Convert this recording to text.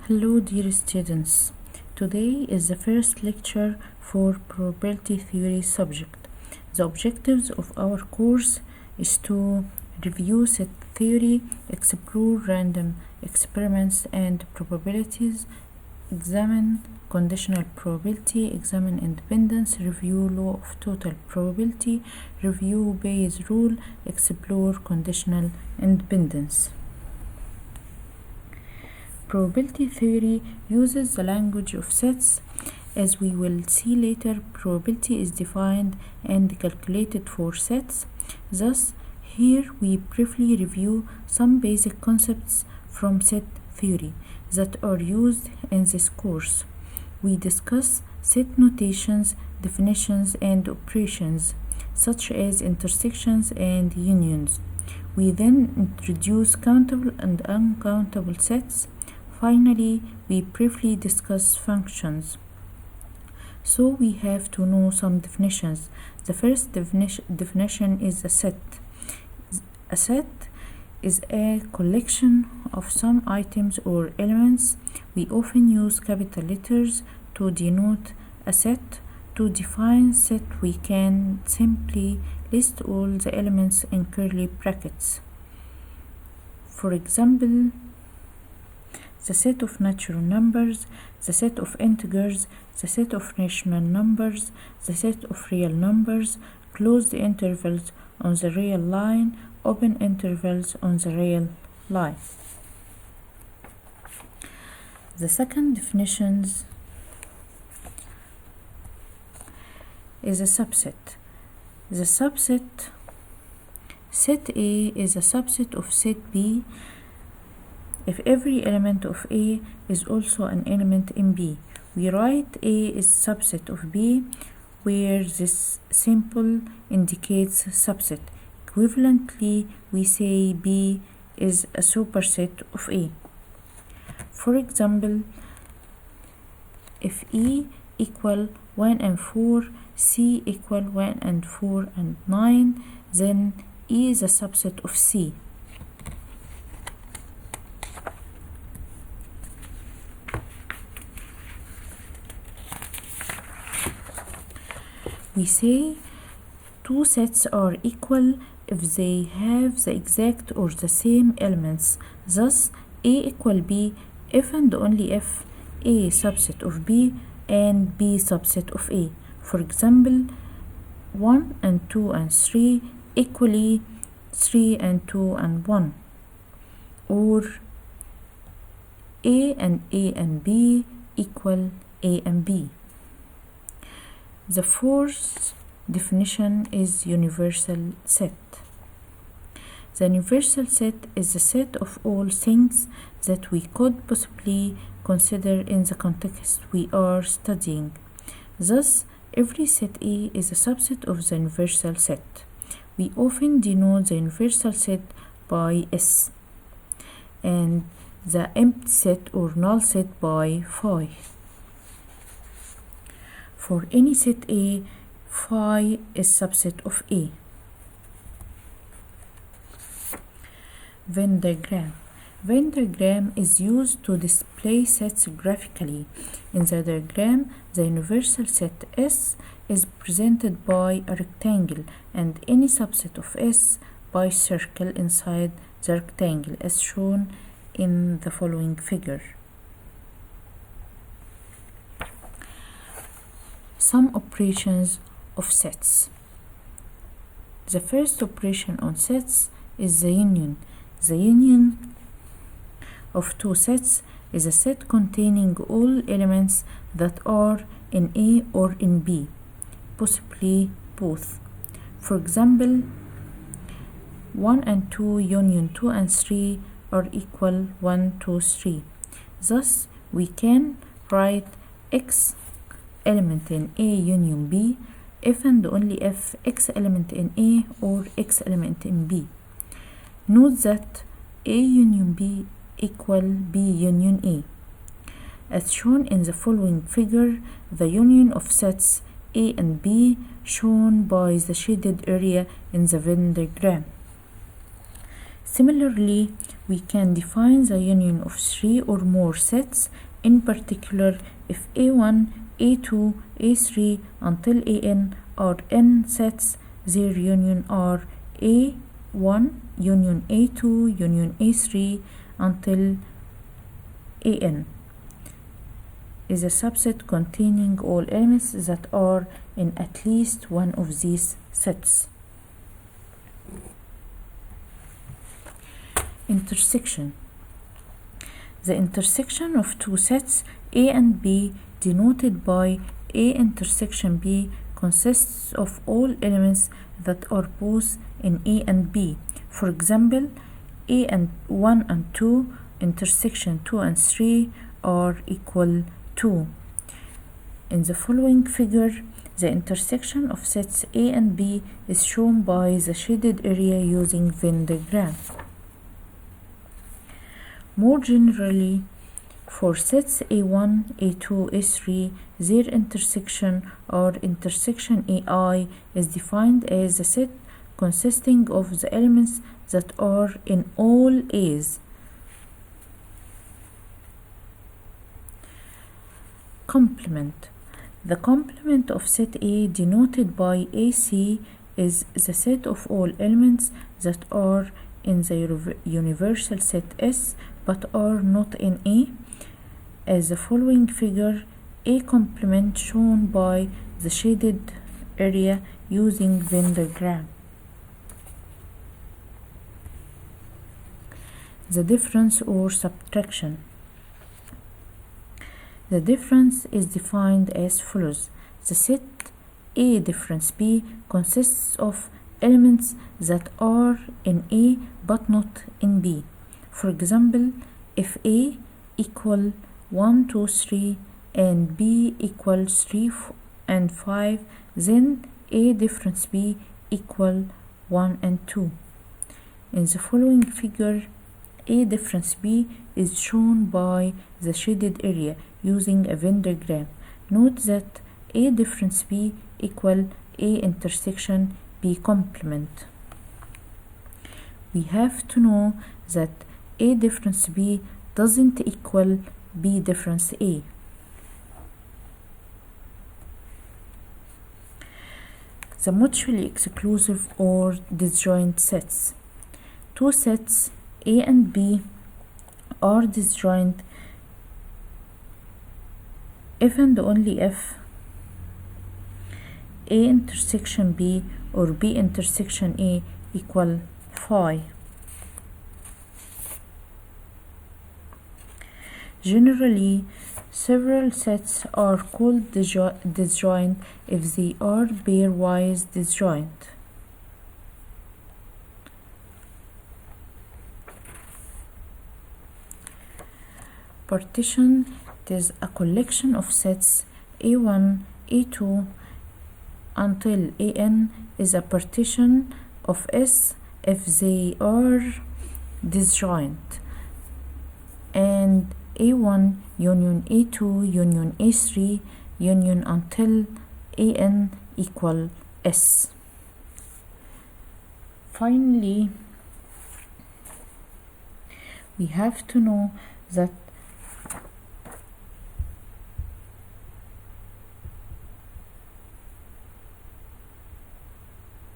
Hello dear students, today is the first lecture for probability theory subject. The objectives of our course is to review set theory, explore random experiments and probabilities, examine conditional probability, examine independence, review law of total probability, review Bayes rule, explore conditional independence. Probability theory uses the language of sets. As we will see later, probability is defined and calculated for sets. Thus, here we briefly review some basic concepts from set theory that are used in this course. We discuss set notations, definitions, and operations, such as intersections and unions. We then introduce countable and uncountable sets. Finally, we briefly discuss functions. So we have to know some definitions. The first definition is a set. A set is a collection of some items or elements. We often use capital letters to denote a set. To define set, we can simply list all the elements in curly brackets. For example, the set of natural numbers, the set of integers, the set of rational numbers, the set of real numbers, closed intervals on the real line, open intervals on the real line. The second definition is a subset. The subset, set A is a subset of set B if every element of A is also an element in B. We write A is subset of B, where this symbol indicates subset. Equivalently, we say B is a superset of A. For example, if E equal 1 and 4, C equal 1 and 4 and 9, then E is a subset of C. We say two sets are equal if they have the exact or the same elements. Thus, A equal B if and only if A subset of B and B subset of A. For example, 1 and 2 and 3 equally 3 and 2 and 1. Or A and B equal A and B. The fourth definition is universal set. The universal set is a set of all things that we could possibly consider in the context we are studying. Thus, every set A is a subset of the universal set. We often denote the universal set by S and the empty set or null set by phi. For any set A, phi is subset of A. Venn diagram. Venn diagram is used to display sets graphically. In the diagram, the universal set S is presented by a rectangle and any subset of S by circle inside the rectangle as shown in the following figure. Some operations of sets. The first operation on sets is the union. The union of two sets is a set containing all elements that are in A or in B, possibly both. For example, 1 and 2 union 2 and 3 are equal 1, 2, 3. Thus, we can write X element in A union B if and only if X element in A or X element in B. Note that A union B equal B union A. As shown in the following figure, the union of sets A and B shown by the shaded area in the Venn diagram. Similarly, we can define the union of three or more sets, in particular if A1, A2, A3 until AN are n sets, their union are A1 union A2 union A3 until AN is a subset containing all elements that are in at least one of these sets. Intersection. The intersection of two sets A and B denoted by A intersection B consists of all elements that are both in A and B. For example, A and 1 and 2 intersection 2 and 3 are equal to. In the following figure, the intersection of sets A and B is shown by the shaded area using Venn diagram. More generally, for sets A1, A2, A3, their intersection or intersection AI is defined as the set consisting of the elements that are in all A's. Complement. The complement of set A denoted by AC is the set of all elements that are in the universal set S but are not in A, as the following figure. A complement shown by the shaded area using Venn diagram. The difference or subtraction. The difference is defined as follows. The set A difference B consists of elements that are in A but not in B. For example, if A equal 1, 2, 3 and B equals 3 and 5, then A difference B equal 1 and 2. In the following figure, A difference B is shown by the shaded area using a Venn diagram. Note that A difference B equal A intersection B complement. We have to know that A difference B doesn't equal B difference A. The mutually exclusive or disjoint sets. Two sets A and B are disjoint if and only if A intersection B or B intersection A equal phi. Generally, several sets are called disjoint if they are pairwise disjoint. Partition is a collection of sets A1, A2 until AN is a partition of S if they are disjoint, and A1 union A2 union A3 union until AN equal S. Finally, we have to know that